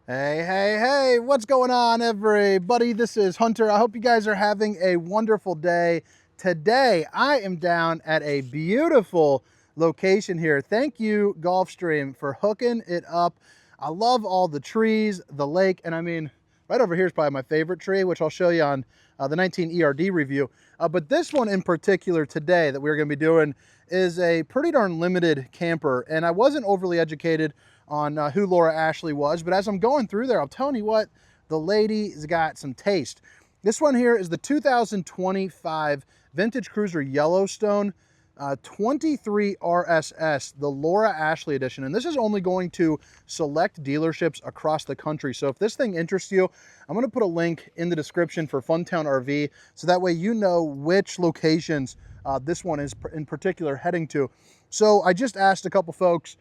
Hey, what's going on, everybody? This is Hunter. I hope you guys are having a wonderful day. Today, I am down at a beautiful location here. Thank you, Gulfstream, for hooking it up. I love all the trees, the lake, and I mean, right over here is probably my favorite tree, which I'll show you on the 19 ERD review. But this one in particular today that we're going to be doing is a pretty darn limited camper, and I wasn't overly educated on who Laura Ashley was, but as I'm going through there, I'm telling you what, the lady's got some taste. This one here is the 2025 Vintage Cruiser Yellowstone 23 RSS, the Laura Ashley edition. And this is only going to select dealerships across the country. So if this thing interests you, I'm going to put a link in the description for Funtown RV, so that way you know which locations this one is in particular heading to. So I just asked a couple folks,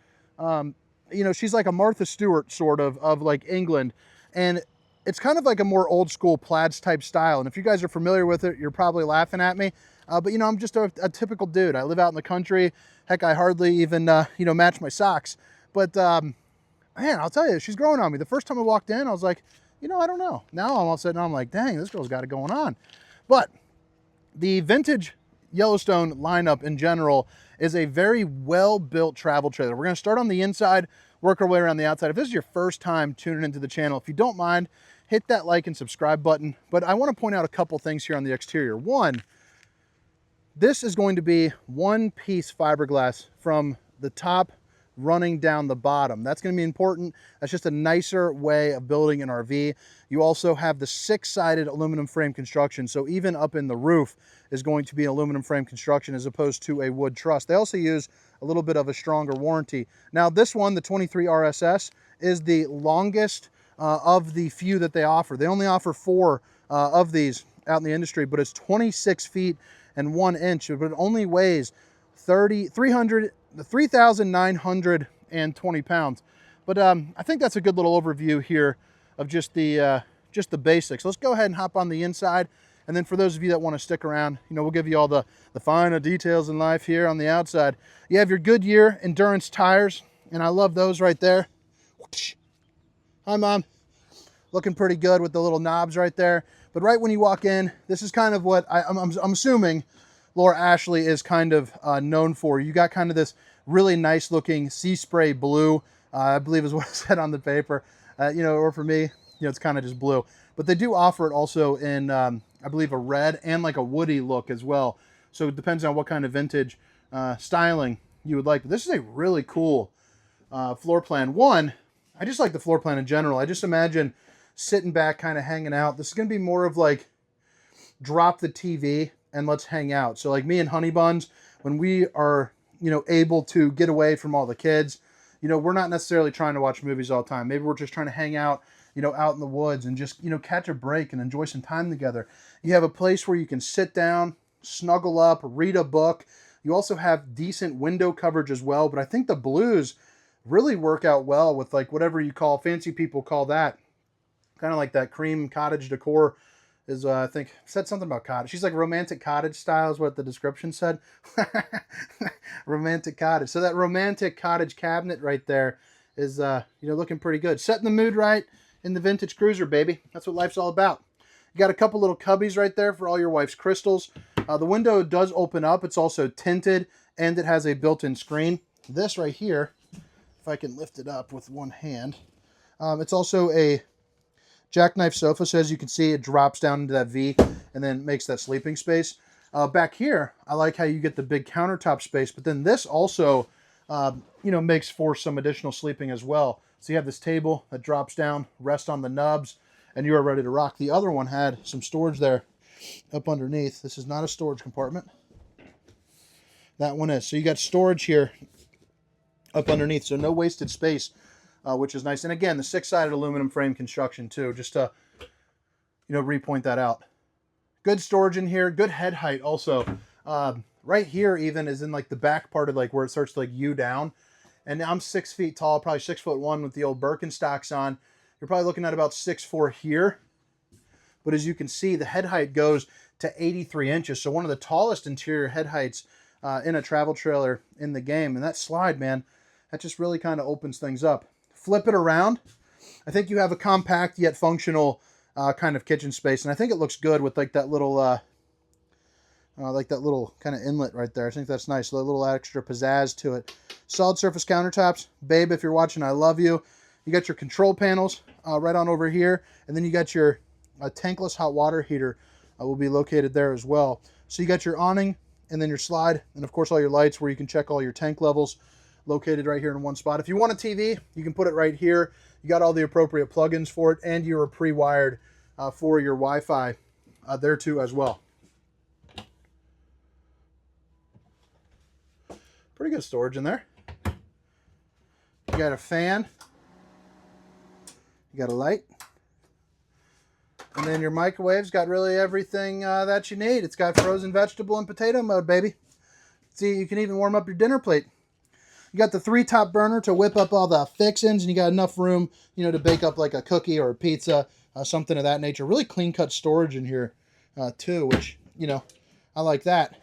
you know, she's like a Martha Stewart sort of like England, and it's kind of like a more old school plaids type style. And if you guys are familiar with it, you're probably laughing at me. But you know, I'm just a typical dude. I live out in the country. Heck, I hardly even, you know, match my socks. But man, I'll tell you, she's growing on me. The first time I walked in, I was like, you know, I don't know. Now all of a sudden I'm like, dang, this girl's got it going on. But the vintage Yellowstone lineup in general is a very well-built travel trailer. We're going to start on the inside, work our way around the outside. If this is your first time tuning into the channel, if you don't mind, hit that like and subscribe button. But I want to point out a couple things here on the exterior. One, this is going to be one-piece fiberglass from the top running down the bottom. That's going to be important. That's just a nicer way of building an RV. You also have the six-sided aluminum frame construction, so even up in the roof is going to be aluminum frame construction as opposed to a wood truss. They also use a little bit of a stronger warranty. Now this one, the 23 RSS, is the longest of the few that they offer. They only offer 4 of these out in the industry, but it's 26 feet and 1 inch, but it only weighs 3,920 pounds. But I think that's a good little overview here of just the basics. Let's go ahead and hop on the inside. And then for those of you that want to stick around, you know, we'll give you all the finer details in life here on the outside. You have your Goodyear Endurance tires, and I love those right there. Hi, Mom. Looking pretty good with the little knobs right there. But right when you walk in, this is kind of what I'm assuming Laura Ashley is kind of known for. You got kind of this really nice looking sea spray blue, I believe is what it said on the paper. You know, or for me, you know, it's kind of just blue. But they do offer it also in, I believe, a red and like a woody look as well. So it depends on what kind of vintage styling you would like. But this is a really cool floor plan. One, I just like the floor plan in general. I just imagine sitting back, kind of hanging out. This is going to be more of like drop the TV and let's hang out. So like me and Honey Buns, when we are, you know, able to get away from all the kids, you know, we're not necessarily trying to watch movies all the time. Maybe we're just trying to hang out, you know, out in the woods and just, you know, catch a break and enjoy some time together. You have a place where you can sit down, snuggle up, read a book. You also have decent window coverage as well. But I think the blues really work out well with like whatever you call, fancy people call that, kind of like that cream cottage decor is, I think, said something about cottage. She's like romantic cottage style is what the description said. Romantic cottage. So that romantic cottage cabinet right there is, you know, looking pretty good. Setting the mood right in the vintage cruiser, baby. That's what life's all about. You got a couple little cubbies right there for all your wife's crystals. The window does open up. It's also tinted, and it has a built-in screen. This right here, if I can lift it up with one hand, it's also a jackknife sofa, so as you can see, it drops down into that V and then makes that sleeping space. Back here, I like how you get the big countertop space, but then this also, you know, makes for some additional sleeping as well. So you have this table that drops down, rest on the nubs, and you are ready to rock. The other one had some storage there up underneath. This is not a storage compartment. That one is. So you got storage here up underneath, so no wasted space. Which is nice. And again, the six-sided aluminum frame construction too, just to, you know, repoint that out. Good storage in here, good head height also. Right here even is in like the back part of like where it starts to like U down. And I'm 6 feet tall, probably 6'1" with the old Birkenstocks on. You're probably looking at about 6'4" here. But as you can see, the head height goes to 83 inches. So one of the tallest interior head heights in a travel trailer in the game. And that slide, man, that just really kind of opens things up. Flip it around. I think you have a compact yet functional kind of kitchen space, and I think it looks good with like that little kind of inlet right there. I think that's nice. A little extra pizzazz to it. Solid surface countertops. Babe, if you're watching, I love you. You got your control panels right on over here. And then you got your tankless hot water heater will be located there as well. So you got your awning and then your slide. And of course all your lights where you can check all your tank levels located right here in one spot. If you want a TV, you can put it right here. You got all the appropriate plugins for it. And you're pre-wired for your Wi-Fi there too as well. Pretty good storage in there. You got a fan. You got a light. And then your microwave's got really everything that you need. It's got frozen vegetable and potato mode, baby. See, you can even warm up your dinner plate. You got the 3-top burner to whip up all the fixings, and you got enough room, you know, to bake up like a cookie or a pizza, something of that nature. Really clean-cut storage in here, too, which, you know, I like that.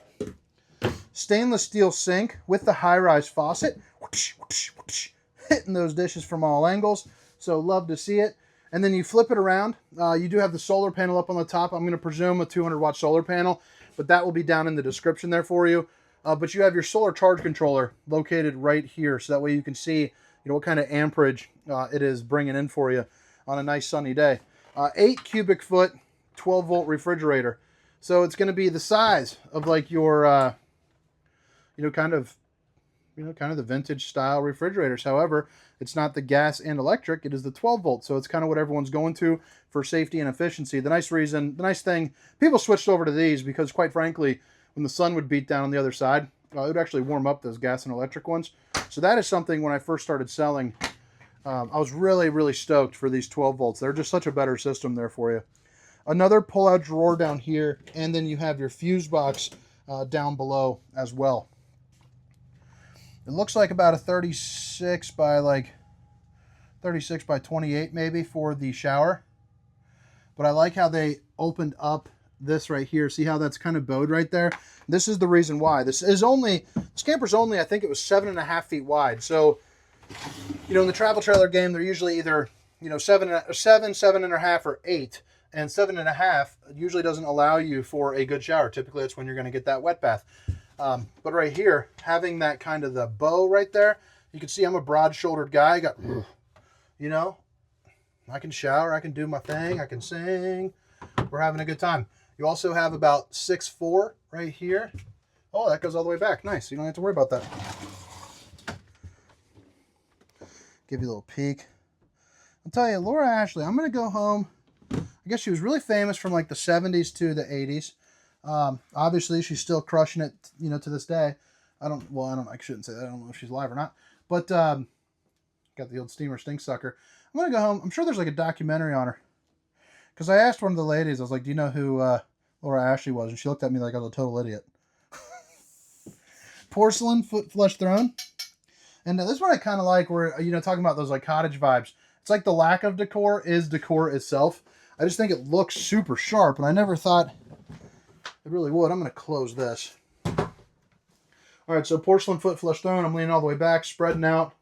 Stainless steel sink with the high-rise faucet. Whoosh, whoosh, whoosh, hitting those dishes from all angles. So love to see it. And then you flip it around. You do have the solar panel up on the top. I'm going to presume a 200-watt solar panel, but that will be down in the description there for you. But you have your solar charge controller located right here, so that way you can see, you know, what kind of amperage it is bringing in for you on a nice sunny day. 8 cubic foot, 12-volt refrigerator. So it's going to be the size of like your, kind of the vintage style refrigerators. However, it's not the gas and electric, it is the 12 volt. So it's kind of what everyone's going to for safety and efficiency. The nice thing, people switched over to these because quite frankly, when the sun would beat down on the other side, it would actually warm up those gas and electric ones. So that is something when I first started selling, I was really, really stoked for these 12 volts. They're just such a better system there for you. Another pull-out drawer down here, and then you have your fuse box down below as well. It looks like about a 36 by 28 maybe for the shower. But I like how they opened up this right here. See how that's kind of bowed right there? This is the reason why. This camper's only, I think it was 7.5 feet wide. So, you know, in the travel trailer game, they're usually either, you know, 7.5, or 8. And 7.5 usually doesn't allow you for a good shower. Typically, that's when you're going to get that wet bath. But right here, having that kind of the bow right there, you can see I'm a broad-shouldered guy. I got, you know, I can shower, I can do my thing, I can sing. We're having a good time. You also have about 6'4" right here. Oh, that goes all the way back. Nice. You don't have to worry about that. Give you a little peek. I'll tell you, Laura Ashley, I'm going to go home. I guess she was really famous from like the 70s to the 80s. Obviously she's still crushing it, you know, to this day. I shouldn't say that. I don't know if she's alive or not, but, got the old steamer stink sucker. I'm going to go home. I'm sure there's like a documentary on her. Cause I asked one of the ladies, I was like, do you know who, Laura Ashley was? And she looked at me like I was a total idiot. Porcelain foot flush throne. And this is what I kind of like where, you know, talking about those like cottage vibes. It's like the lack of decor is decor itself. I just think it looks super sharp and I never thought it really would. I'm going to close this. All right, so porcelain foot flush throne. I'm leaning all the way back, spreading out.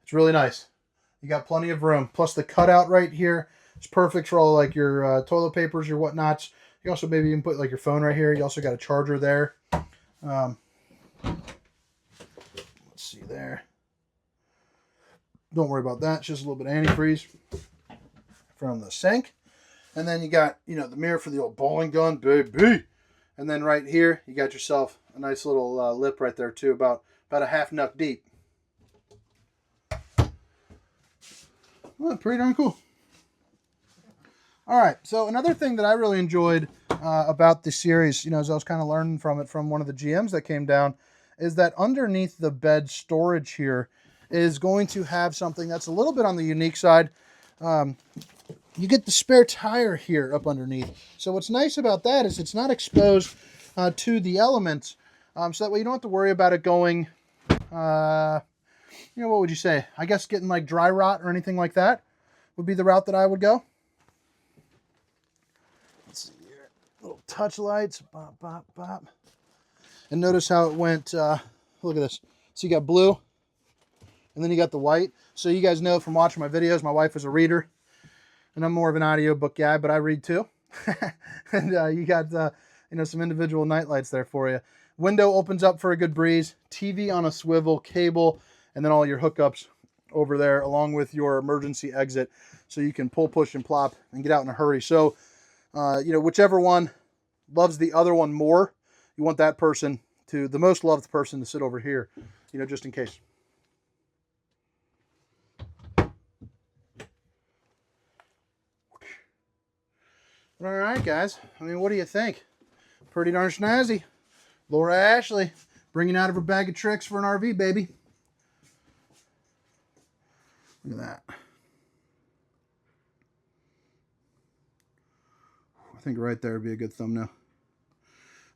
It's really nice. You got plenty of room. Plus the cutout right here is perfect for all like your toilet papers, your whatnots. You also maybe even put like your phone right here. You also got a charger there. Let's see there. Don't worry about that. It's just a little bit of antifreeze from the sink. And then you got, you know, the mirror for the old bowling gun, baby. And then right here, you got yourself a nice little lip right there too, about a half nuck deep. Well, pretty darn cool. All right, so another thing that I really enjoyed about this series, you know, as I was kind of learning from it from one of the GMs that came down, is that underneath the bed storage here is going to have something that's a little bit on the unique side. You get the spare tire here up underneath. So what's nice about that is it's not exposed to the elements. So that way you don't have to worry about it going, you know, what would you say? I guess getting like dry rot or anything like that would be the route that I would go. Let's see here. Little touch lights. Bop, bop, bop. And notice how it went. Look at this. So you got blue. And then you got the white. So you guys know from watching my videos, my wife is a reader. And I'm more of an audiobook guy, but I read too. And you got some individual night lights there for you. Window opens up for a good breeze. TV on a swivel, cable, and then all your hookups over there, along with your emergency exit, so you can pull, push, and plop and get out in a hurry. So, whichever one loves the other one more, you want that person the most loved person to sit over here, just in case. All right, guys. I mean, what do you think? Pretty darn snazzy. Laura Ashley bringing out of her bag of tricks for an RV, baby. Look at that. I think right there would be a good thumbnail.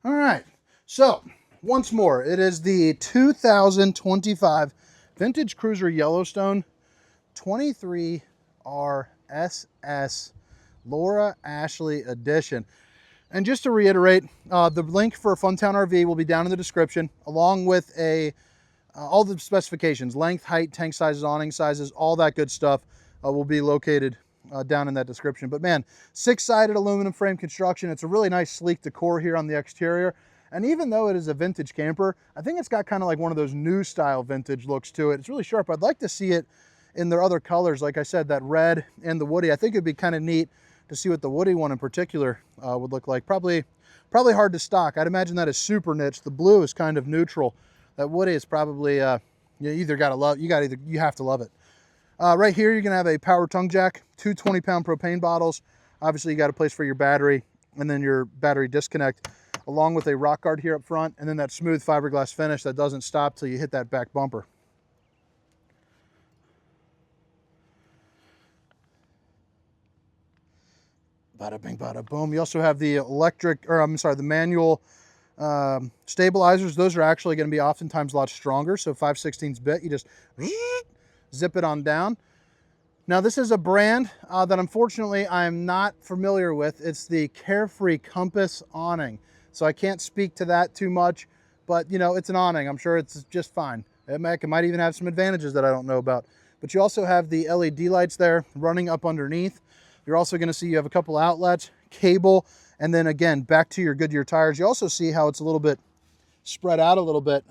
All right. So, once more, it is the 2025 Vintage Cruiser Yellowstone 23 RSS Laura Ashley edition. And just to reiterate, the link for Funtown RV will be down in the description, along with all the specifications, length, height, tank sizes, awning sizes, all that good stuff will be located down in that description. But man, 6-sided aluminum frame construction. It's a really nice sleek decor here on the exterior. And even though it is a vintage camper, I think it's got kind of like one of those new style vintage looks to it. It's really sharp. I'd like to see it in their other colors. Like I said, that red and the woody. I think it'd be kind of neat to see what the woody one in particular would look like. Probably hard to stock. I'd imagine that is super niche. The blue is kind of neutral. That woody is probably you have to love it. Right here, you're gonna have a power tongue jack, 2 20-pound propane bottles. Obviously, you got a place for your battery and then your battery disconnect, along with a rock guard here up front, and then that smooth fiberglass finish that doesn't stop till you hit that back bumper. Bada bing, bada boom. You also have the the manual stabilizers. Those are actually going to be oftentimes a lot stronger. So 5/16 bit, you just zip it on down. Now this is a brand that unfortunately I'm not familiar with. It's the Carefree Compass awning. So I can't speak to that too much, but it's an awning. I'm sure it's just fine. It might even have some advantages that I don't know about. But you also have the LED lights there running up underneath. You're also going to see you have a couple outlets, cable, and then again, back to your Goodyear tires. You also see how it's a little bit spread out a little bit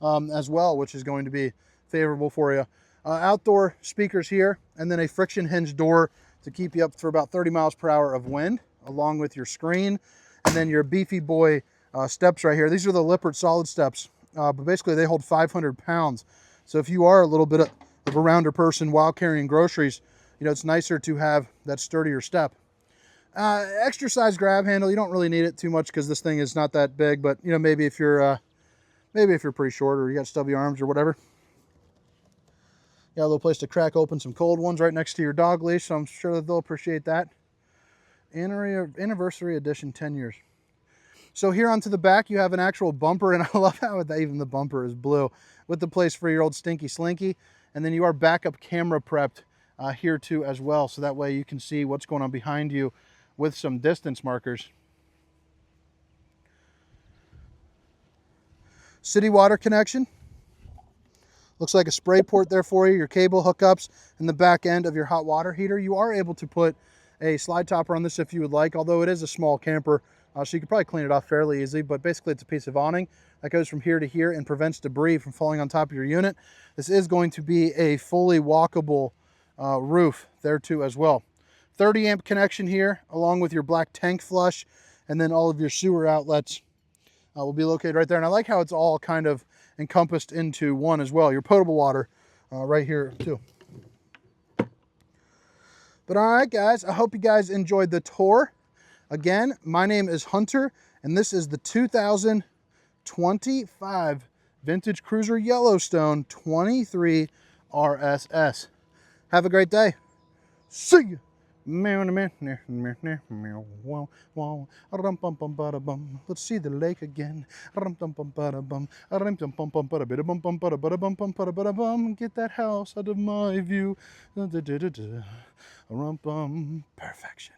as well, which is going to be favorable for you. Outdoor speakers here, and then a friction hinge door to keep you up for about 30 miles per hour of wind, along with your screen, and then your beefy boy steps right here. These are the Lippert solid steps, but basically they hold 500 pounds. So if you are a little bit of a rounder person while carrying groceries, it's nicer to have that sturdier step. Extra size grab handle. You don't really need it too much because this thing is not that big, but maybe if you're pretty short or you got stubby arms or whatever. You got a little place to crack open some cold ones right next to your dog leash, so I'm sure that they'll appreciate that. Anniversary edition, 10 years. So here onto the back, you have an actual bumper, and I love how even the bumper is blue, with the place for your old stinky slinky. And then you are backup camera prepped here too as well, so that way you can see what's going on behind you with some distance markers. City water connection. Looks like a spray port there for you, your cable hookups, and the back end of your hot water heater. You are able to put a slide topper on this if you would like, although it is a small camper, so you could probably clean it off fairly easily, but basically it's a piece of awning that goes from here to here and prevents debris from falling on top of your unit. This is going to be a fully walkable roof there too as well. 30 amp connection here, along with your black tank flush, and then all of your sewer outlets will be located right there. And I like how it's all kind of encompassed into one as well. Your potable water right here too. But all right, guys, I hope you guys enjoyed the tour. Again, my name is Hunter, and this is the 2025 Vintage Cruiser Yellowstone 23 RSS. Have a great day. See you. Let's see the lake again. Get that house out of my view. Perfection.